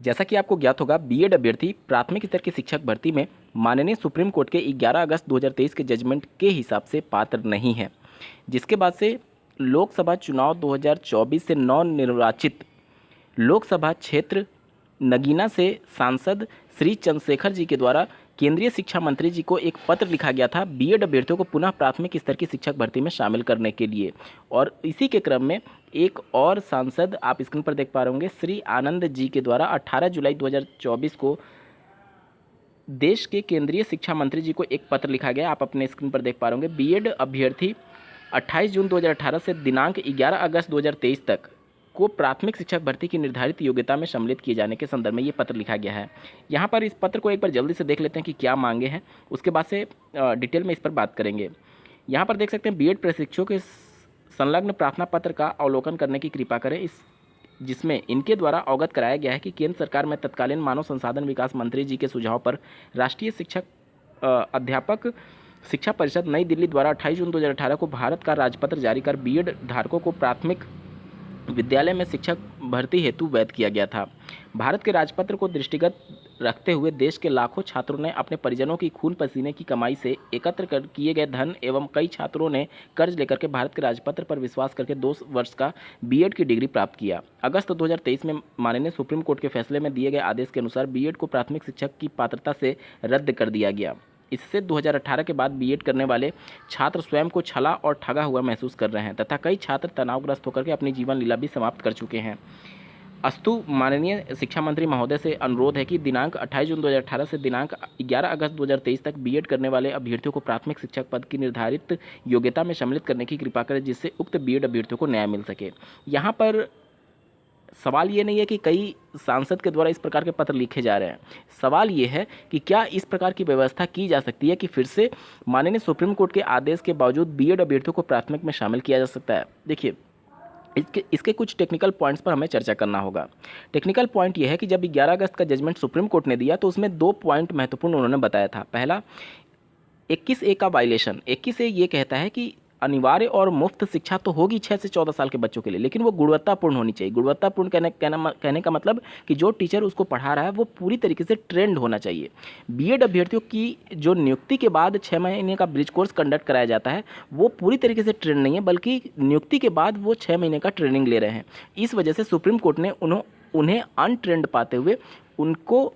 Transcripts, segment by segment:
जैसा कि आपको ज्ञात होगा, बीएड अभ्यर्थी प्राथमिक स्तर की शिक्षक भर्ती में माननीय सुप्रीम कोर्ट के 11 अगस्त 2023 के जजमेंट के हिसाब से पात्र नहीं है, जिसके बाद से लोकसभा चुनाव 2024 से नवनिर्वाचित लोकसभा क्षेत्र नगीना से सांसद श्री चंद्रशेखर जी के द्वारा केंद्रीय शिक्षा मंत्री जी को एक पत्र लिखा गया था बीएड अभ्यर्थियों को पुनः प्राथमिक स्तर की शिक्षक भर्ती में शामिल करने के लिए। और इसी के क्रम में एक और सांसद, आप स्क्रीन पर देख पा रहे होंगे, श्री आनंद जी के द्वारा 18 जुलाई 2024 को देश के केंद्रीय शिक्षा मंत्री जी को एक पत्र लिखा गया। आप अपने स्क्रीन पर देख पा रहे होंगे। बीएड अभ्यर्थी 28 जून 2018 से दिनांक 11 अगस्त 2023 तक को प्राथमिक शिक्षक भर्ती की निर्धारित योग्यता में सम्मिलित किए जाने के संदर्भ में ये पत्र लिखा गया है। यहाँ पर इस पत्र को एक बार जल्दी से देख लेते हैं कि क्या मांगे हैं, उसके बाद से डिटेल में इस पर बात करेंगे। यहाँ पर देख सकते हैं, बीएड प्रशिक्षुओं के संलग्न प्रार्थना पत्र का अवलोकन करने की कृपा करें, जिसमें इनके द्वारा अवगत कराया गया है कि केंद्र सरकार में तत्कालीन मानव संसाधन विकास मंत्री जी के सुझाव पर राष्ट्रीय शिक्षक अध्यापक शिक्षा परिषद नई दिल्ली द्वारा 28 जून 2018 को भारत का राजपत्र जारी कर बीएड धारकों को प्राथमिक विद्यालय में शिक्षक भर्ती हेतु वैध किया गया था। भारत के राजपत्र को दृष्टिगत रखते हुए देश के लाखों छात्रों ने अपने परिजनों की खून पसीने की कमाई से एकत्र किए गए धन एवं कई छात्रों ने कर्ज लेकर के भारत के राजपत्र पर विश्वास करके 2 वर्ष का बीएड की डिग्री प्राप्त किया। अगस्त 2023 में माननीय सुप्रीम कोर्ट के फैसले में दिए गए आदेश के अनुसार बीएड को प्राथमिक शिक्षक की पात्रता से रद्द कर दिया गया। इससे 2018 के बाद बीएड करने वाले छात्र स्वयं को छला और ठगा हुआ महसूस कर रहे हैं तथा कई छात्र तनावग्रस्त होकर के अपनी जीवन लीला भी समाप्त कर चुके हैं। अस्तु माननीय शिक्षा मंत्री महोदय से अनुरोध है कि दिनांक 28 जून 2018 से दिनांक 11 अगस्त 2023 तक बीएड करने वाले अभ्यर्थियों को प्राथमिक शिक्षक पद की निर्धारित योग्यता में सम्मिलित करने की कृपा करें, जिससे उक्त बीएड अभ्यर्थियों को न्याय मिल सके। यहाँ पर सवाल ये नहीं है कि कई सांसद के द्वारा इस प्रकार के पत्र लिखे जा रहे हैं। सवाल ये है कि क्या इस प्रकार की व्यवस्था की जा सकती है कि फिर से माननीय सुप्रीम कोर्ट के आदेश के बावजूद बीएड अभ्यर्थियों को प्राथमिक में शामिल किया जा सकता है। देखिए, इसके कुछ टेक्निकल पॉइंट्स पर हमें चर्चा करना होगा। टेक्निकल पॉइंट यह है कि जब 11 अगस्त का जजमेंट सुप्रीम कोर्ट ने दिया तो उसमें 2 पॉइंट महत्वपूर्ण उन्होंने बताया था। पहला, 21A का वायलेशन। 21A ये कहता है कि अनिवार्य और मुफ्त शिक्षा तो होगी 6 से 14 साल के बच्चों के लिए, लेकिन वो गुणवत्तापूर्ण होनी चाहिए। गुणवत्तापूर्ण कहने का मतलब कि जो टीचर उसको पढ़ा रहा है वो पूरी तरीके से ट्रेंड होना चाहिए। बीएड अभ्यर्थियों की जो नियुक्ति के बाद 6 महीने का ब्रिज कोर्स कंडक्ट कराया जाता है वो पूरी तरीके से ट्रेंड नहीं है, बल्कि नियुक्ति के बाद वो 6 महीने का ट्रेनिंग ले रहे हैं। इस वजह से सुप्रीम कोर्ट ने उन्हें अनट्रेंड पाते हुए उनको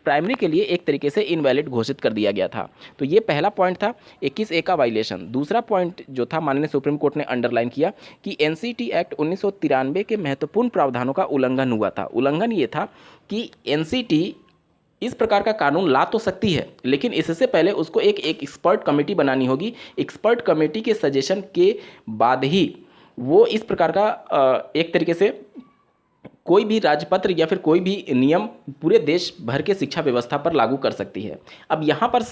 प्राइमरी के लिए एक तरीके से इनवैलिड घोषित कर दिया गया था। तो ये पहला पॉइंट था, 21A का वायलेशन। दूसरा पॉइंट जो था, माननीय सुप्रीम कोर्ट ने अंडरलाइन किया कि एनसीटी एक्ट 1993 के महत्वपूर्ण प्रावधानों का उल्लंघन हुआ था। उल्लंघन ये था कि एनसीटी इस प्रकार का कानून ला तो सकती है, लेकिन इससे पहले उसको एक एक्सपर्ट कमेटी बनानी होगी। एक्सपर्ट कमेटी के सजेशन के बाद ही वो इस प्रकार का एक तरीके से कोई भी राजपत्र या फिर कोई भी नियम पूरे देश भर के शिक्षा व्यवस्था पर लागू कर सकती है। अब यहाँ पर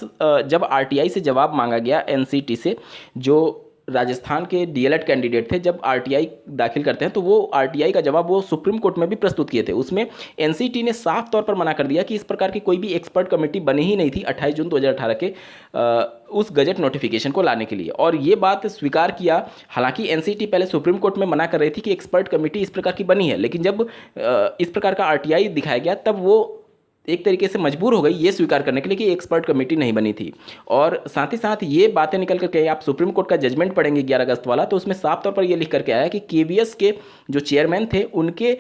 जब आरटीआई से जवाब मांगा गया एनसीटी से, जो राजस्थान के डीएलएड कैंडिडेट थे, जब आरटीआई दाखिल करते हैं तो वो आरटीआई का जवाब वो सुप्रीम कोर्ट में भी प्रस्तुत किए थे। उसमें एनसीटी ने साफ तौर पर मना कर दिया कि इस प्रकार की कोई भी एक्सपर्ट कमेटी बनी ही नहीं थी 28 जून 2018 के उस गजट नोटिफिकेशन को लाने के लिए, और ये बात स्वीकार किया। हालांकि एनसीटी पहले सुप्रीम कोर्ट में मना कर रही थी कि एक्सपर्ट कमेटी इस प्रकार की बनी है, लेकिन जब इस प्रकार का आरटीआई दिखाया गया तब वो एक तरीके से मजबूर हो गई ये स्वीकार करने के लिए कि एक्सपर्ट कमेटी नहीं बनी थी। और साथ ही साथ ये बातें निकल करके, आप सुप्रीम कोर्ट का जजमेंट पढ़ेंगे 11 अगस्त वाला, तो उसमें साफ तौर पर ये लिख करके आया कि केवीएस के जो चेयरमैन थे उनके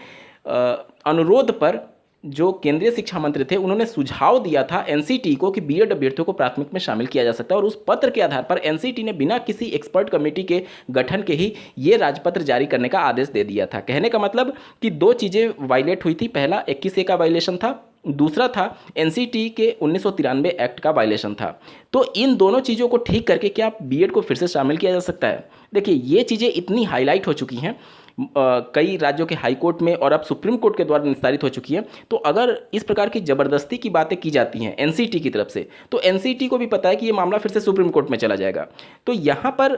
अनुरोध पर जो केंद्रीय शिक्षा मंत्री थे उन्होंने सुझाव दिया था एनसीटी को कि बीएड अभ्यर्थियों को प्राथमिक में शामिल किया जा सकता है, और उस पत्र के आधार पर एनसीटी ने बिना किसी एक्सपर्ट कमेटी के गठन के ही ये राजपत्र जारी करने का आदेश दे दिया था। कहने का मतलब कि 2 चीज़ें वायलेट हुई थी। पहला 21A का वायलेशन था, दूसरा था एनसीटी के 1993 एक्ट का वायलेशन था। तो इन दोनों चीज़ों को ठीक करके क्या बीएड को फिर से शामिल किया जा सकता है? देखिए, ये चीज़ें इतनी हाईलाइट हो चुकी हैं कई राज्यों के हाई कोर्ट में और अब सुप्रीम कोर्ट के द्वारा निस्तारित हो चुकी है। तो अगर इस प्रकार की ज़बरदस्ती की बातें की जाती हैं एनसीटी की तरफ से, तो एनसीटी को भी पता है कि ये मामला फिर से सुप्रीम कोर्ट में चला जाएगा। तो यहाँ पर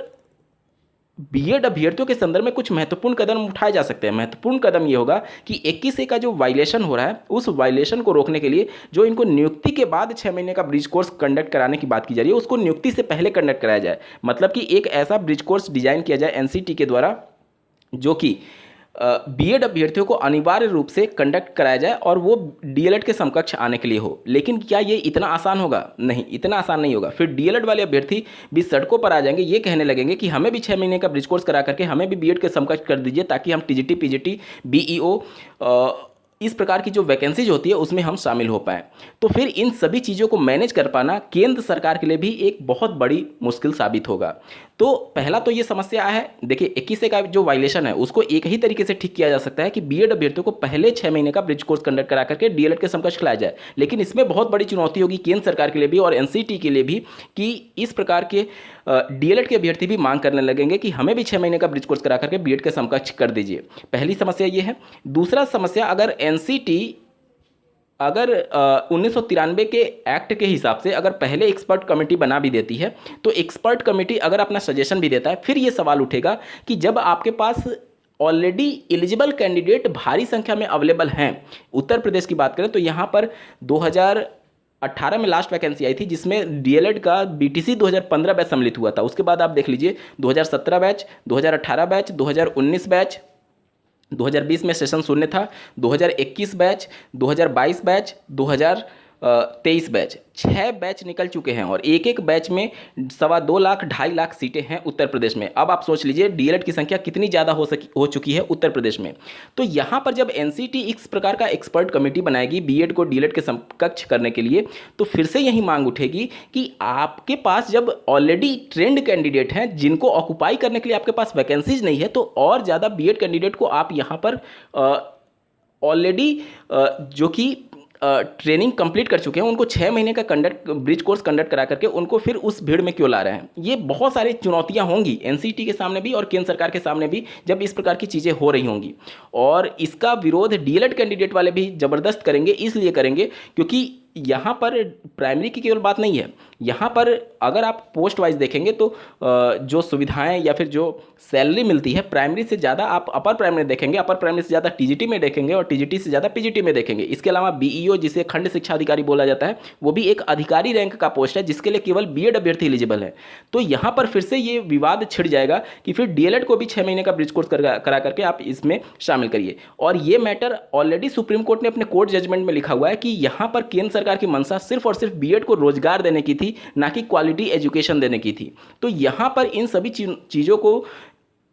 बीएड अभ्यर्थियों के संदर्भ में कुछ महत्वपूर्ण कदम उठाए जा सकते हैं। महत्वपूर्ण कदम ये होगा कि 21A का जो वायलेशन हो रहा है उस वायलेशन को रोकने के लिए जो इनको नियुक्ति के बाद 6 महीने का ब्रिज कोर्स कंडक्ट कराने की बात की जा रही है, उसको नियुक्ति से पहले कंडक्ट कराया जाए। मतलब कि एक ऐसा ब्रिज कोर्स डिजाइन किया जाए एनसीटी के द्वारा जो कि बीएड अभ्यर्थियों को अनिवार्य रूप से कंडक्ट कराया जाए और वो डीएलएड के समकक्ष आने के लिए हो। लेकिन क्या ये इतना आसान होगा? नहीं, इतना आसान नहीं होगा। फिर डीएलएड वाले अभ्यर्थी भी सड़कों पर आ जाएंगे, ये कहने लगेंगे कि हमें भी 6 महीने का ब्रिज कोर्स करा करके हमें भी बीएड के समकक्ष कर दीजिए, ताकि हम टीजीटी, पीजीटी, बीईओ इस प्रकार की जो वैकेंसीज होती है उसमें हम शामिल हो पाएँ। तो फिर इन सभी चीज़ों को मैनेज कर पाना केंद्र सरकार के लिए भी एक बहुत बड़ी मुश्किल साबित होगा। तो पहला तो ये समस्या है, देखिए 21 का जो वायलेशन है उसको एक ही तरीके से ठीक किया जा सकता है कि बीएड अभ्यर्थियों को पहले 6 महीने का ब्रिज कोर्स कंडक्ट करा करके डीएलएड के समकक्ष खिलाया जाए। लेकिन इसमें बहुत बड़ी चुनौती होगी केंद्र सरकार के लिए भी और एनसीटी के लिए भी कि इस प्रकार के डीएलएड के अभ्यर्थी भी मांग करने लगेंगे कि हमें भी 6 महीने का ब्रिज कोर्स करा करके बीएड के समकक्ष कर दीजिए। पहली समस्या ये है। दूसरा समस्या, अगर एनसीटी 1993 के एक्ट के हिसाब से अगर पहले एक्सपर्ट कमेटी बना भी देती है, तो एक्सपर्ट कमेटी अगर अपना सजेशन भी देता है, फिर ये सवाल उठेगा कि जब आपके पास ऑलरेडी एलिजिबल कैंडिडेट भारी संख्या में अवेलेबल हैं। उत्तर प्रदेश की बात करें तो यहाँ पर 2018 में लास्ट वैकेंसी आई थी जिसमें डीएलएड का बीटीसी 2015 बैच सम्मिलित हुआ था। उसके बाद आप देख लीजिए 2017 बैच, 2018 बैच, 2019 बैच, 2020 में सेशन शून्य था, 2021 बैच, 2022 बैच, 2023 बैच, 6 बैच निकल चुके हैं और एक एक बैच में 2.25 लाख 2.5 लाख सीटें हैं उत्तर प्रदेश में। अब आप सोच लीजिए डीएलएड की संख्या कितनी ज़्यादा हो चुकी है उत्तर प्रदेश में। तो यहाँ पर जब एनसीटी इस प्रकार का एक्सपर्ट कमेटी बनाएगी बीएड को डीएलएड के समकक्ष करने के लिए, तो फिर से यही मांग उठेगी कि आपके पास जब ऑलरेडी ट्रेंड कैंडिडेट हैं जिनको ऑक्युपाई करने के लिए आपके पास वैकेंसीज नहीं है, तो और ज़्यादा बीएड कैंडिडेट को आप यहाँ पर ऑलरेडी जो कि ट्रेनिंग कंप्लीट कर चुके हैं उनको 6 महीने का ब्रिज कोर्स कंडक्ट करा करके उनको फिर उस भीड़ में क्यों ला रहे हैं? ये बहुत सारी चुनौतियां होंगी एनसीटी के सामने भी और केंद्र सरकार के सामने भी जब इस प्रकार की चीज़ें हो रही होंगी। और इसका विरोध डीएलएड कैंडिडेट वाले भी ज़बरदस्त करेंगे, इसलिए करेंगे क्योंकि यहाँ पर प्राइमरी की केवल बात नहीं है। यहाँ पर अगर आप पोस्ट वाइज देखेंगे तो जो सुविधाएं या फिर जो सैलरी मिलती है प्राइमरी से ज़्यादा आप अपर प्राइमरी देखेंगे, अपर प्राइमरी से ज़्यादा टीजीटी में देखेंगे और टीजीटी से ज़्यादा पीजीटी में देखेंगे। इसके अलावा बीईओ जिसे खंड शिक्षा अधिकारी बोला जाता है, वो भी एक अधिकारी रैंक का पोस्ट है जिसके लिए केवल बीएड अभ्यर्थी एलिजिबल है। तो यहाँ पर फिर से ये विवाद छिड़ जाएगा कि फिर डीएलएड को भी 6 महीने का ब्रिज कोर्स करा करके आप इसमें शामिल करिए। और ये मैटर ऑलरेडी सुप्रीम कोर्ट ने अपने कोर्ट जजमेंट में लिखा हुआ है कि यहाँ पर केंद्र सरकार की मंशा सिर्फ और सिर्फ बीएड को रोजगार देने की थी, ना कि क्वालिटी एजुकेशन देने की थी। तो यहाँ पर इन सभी चीज़ों को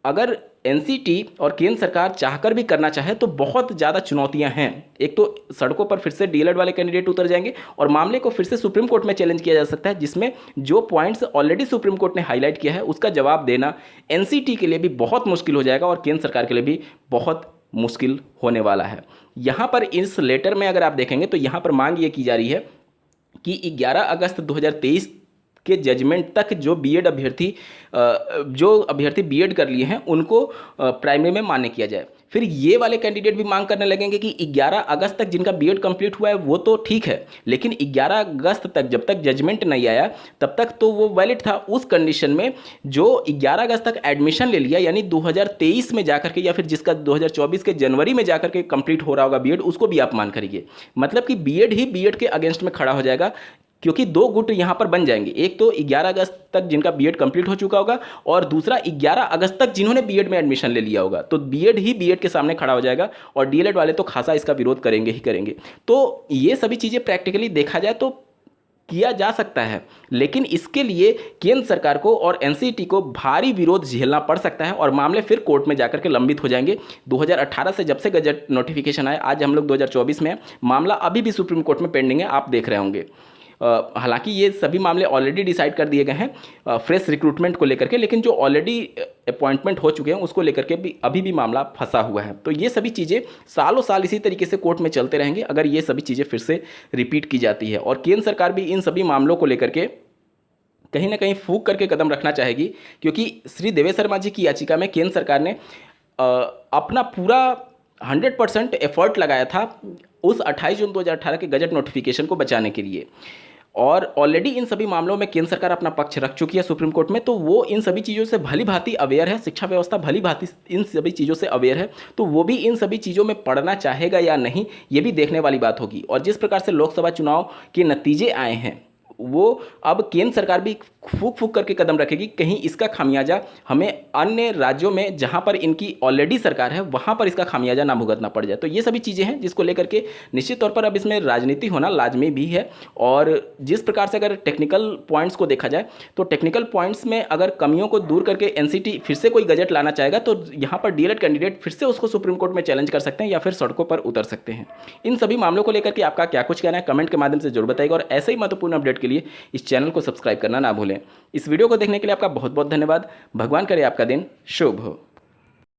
अगर एनसीटी और केंद्र सरकार चाहकर भी करना चाहे तो बहुत ज़्यादा चुनौतियां हैं। एक तो सड़कों पर फिर से डीएलएड वाले कैंडिडेट उतर जाएंगे और मामले को फिर से सुप्रीम कोर्ट में चैलेंज किया जा सकता है, जिसमें जो पॉइंट्स ऑलरेडी सुप्रीम कोर्ट ने हाईलाइट किया है उसका जवाब देना एनसीटी के लिए भी बहुत मुश्किल हो जाएगा और केंद्र सरकार के लिए भी बहुत मुश्किल होने वाला है। यहाँ पर इस लेटर में अगर आप देखेंगे तो यहाँ पर मांग ये की जा रही है कि 11 अगस्त 2023 के जजमेंट तक जो अभ्यर्थी बीएड कर लिए हैं उनको प्राइमरी में मान्य किया जाए। फिर ये वाले कैंडिडेट भी मांग करने लगेंगे कि 11 अगस्त तक जिनका बीएड कंप्लीट हुआ है वो तो ठीक है, लेकिन 11 अगस्त तक जब तक जजमेंट नहीं आया तब तक तो वो वैलिड था। उस कंडीशन में जो 11 अगस्त तक एडमिशन ले लिया यानी 2023 में जाकर के या फिर जिसका 2024 के जनवरी में जाकर के कंप्लीट हो रहा होगा बीएड, उसको भी आप मान करिए। मतलब कि बीएड ही बीएड के अगेंस्ट में खड़ा हो जाएगा, क्योंकि दो गुट यहाँ पर बन जाएंगे। एक तो 11 अगस्त तक जिनका बीएड कंप्लीट हो चुका होगा और दूसरा 11 अगस्त तक जिन्होंने बीएड में एडमिशन ले लिया होगा। तो बीएड ही बीएड के सामने खड़ा हो जाएगा और डीएलएड वाले तो खासा इसका विरोध करेंगे ही करेंगे। तो ये सभी चीज़ें प्रैक्टिकली देखा जाए तो किया जा सकता है, लेकिन इसके लिए केंद्र सरकार को और एनसीटी को भारी विरोध झेलना पड़ सकता है और मामले फिर कोर्ट में जाकर के लंबित हो जाएंगे। 2018 से जब से गजट नोटिफिकेशन आया, आज हम लोग 2024 में, मामला अभी भी सुप्रीम कोर्ट में पेंडिंग है, आप देख रहे होंगे। हालांकि ये सभी मामले ऑलरेडी डिसाइड कर दिए गए हैं फ्रेश रिक्रूटमेंट को लेकर के, लेकिन जो ऑलरेडी अपॉइंटमेंट हो चुके हैं उसको लेकर के भी अभी भी मामला फंसा हुआ है। तो ये सभी चीज़ें सालों साल इसी तरीके से कोर्ट में चलते रहेंगे अगर ये सभी चीज़ें फिर से रिपीट की जाती है। और केंद्र सरकार भी इन सभी मामलों को लेकर के कहीं ना कहीं फूंक करके कदम रखना चाहेगी, क्योंकि श्री देवेश शर्मा जी की याचिका में केंद्र सरकार ने अपना पूरा 100% एफर्ट लगाया था उस 28 जून 2018 के गजट नोटिफिकेशन को बचाने के लिए। और ऑलरेडी इन सभी मामलों में केंद्र सरकार अपना पक्ष रख चुकी है सुप्रीम कोर्ट में, तो वो इन सभी चीज़ों से भली भांति अवेयर है, शिक्षा व्यवस्था भली भांति इन सभी चीज़ों से अवेयर है, तो वो भी इन सभी चीज़ों में पढ़ना चाहेगा या नहीं ये भी देखने वाली बात होगी। और जिस प्रकार से लोकसभा चुनाव के नतीजे आए हैं वो अब केंद्र सरकार भी फूक फूक करके कदम रखेगी, कहीं इसका खामियाजा हमें अन्य राज्यों में जहां पर इनकी ऑलरेडी सरकार है वहां पर इसका खामियाजा ना भुगतना पड़ जाए। तो ये सभी चीज़ें हैं जिसको लेकर के निश्चित तौर पर अब इसमें राजनीति होना लाजमी भी है। और जिस प्रकार से अगर टेक्निकल पॉइंट्स को देखा जाए तो टेक्निकल पॉइंट्स में अगर कमियों को दूर करके एनसीटी फिर से कोई गजट लाना चाहेगा तो यहाँ पर डीएलएड कैंडिडेट फिर से उसको सुप्रीम कोर्ट में चैलेंज कर सकते हैं या फिर सड़कों पर उतर सकते हैं। इन सभी मामलों को लेकर के आपका क्या कुछ कहना है कमेंट के माध्यम से जरूर बताइएगा और ऐसे ही महत्वपूर्ण अपडेट के लिए इस चैनल को सब्सक्राइब करना ना भूलें। इस वीडियो को देखने के लिए आपका बहुत बहुत धन्यवाद। भगवान करे आपका दिन शुभ हो।